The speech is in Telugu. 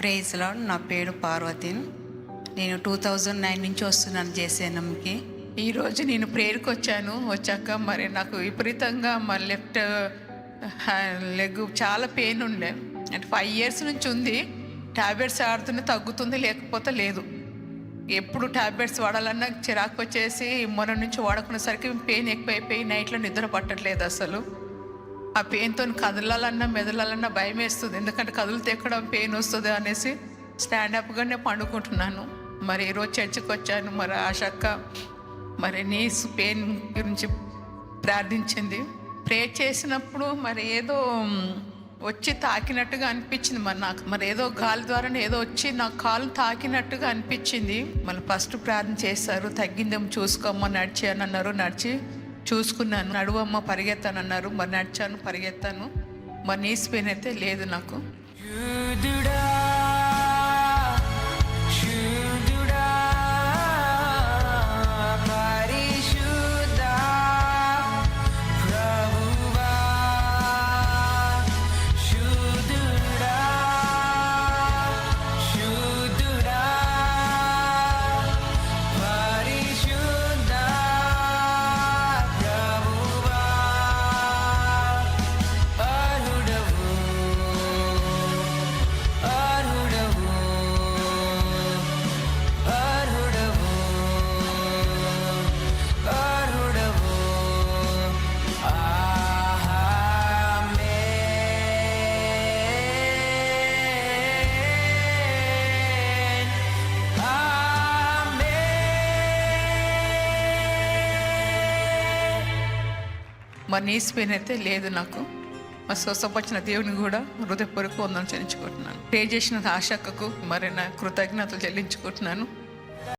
Praise lord. నా పేరు పార్వతి. నేను 2009 నుంచి వస్తున్నాను జేసీఎన్ఎంకి. ఈరోజు నేను ప్రేయర్కి వచ్చాక మరి నాకు విపరీతంగా మరి లెఫ్ట్ లెగ్ చాలా పెయిన్ ఉండే. అంటే 5 years నుంచి ఉంది. ట్యాబ్లెట్స్ ఆడుతూనే తగ్గుతుంది, లేకపోతే లేదు. ఎప్పుడు ట్యాబ్లెట్స్ వాడాలన్నా చిరాకు వచ్చేసి మొన్న నుంచి వాడుకునేసరికి పెయిన్ ఎక్కువైపోయి నైట్లో నిద్ర పట్టట్లేదు అసలు. ఆ పెయిన్తో కదలాలన్నా మెదలాలన్నా భయం వేస్తుంది. ఎందుకంటే కదులు తెక్కడం పెయిన్ వస్తుంది అనేసి స్టాండప్గానే పండుకుంటున్నాను. మరి ఈరోజు చర్చికి వచ్చాను. మరి ఆశక్క మరి నీస్ పెయిన్ గురించి ప్రార్థించింది. ప్రే చేసినప్పుడు మరి ఏదో వచ్చి తాకినట్టుగా అనిపించింది. మరి ఏదో గాలి ద్వారానే ఏదో వచ్చి నా కాలు తాకినట్టుగా అనిపించింది. మళ్ళీ ఫస్ట్ ప్రార్థన చేశారు. తగ్గిందేమో చూసుకోమ్మా, నడిచి అని అన్నారు. నడిచి చూసుకున్నాను. నడువమ్మ పరిగెత్తానన్నారు. మరి నడిచాను, పరిగెత్తాను. మరి నీస్ పెయిన్ అయితే లేదు నాకు. మరి నీస్ పెయిన్ అయితే లేదు నాకు. మా స్వస్థపరిచిన దేవుని కూడా హృదయపూర్వక వందనం చెల్లించుకుంటున్నాను. ప్రే చేసిన ఆశక్కకు మరి నా కృతజ్ఞతలు చెల్లించుకుంటున్నాను.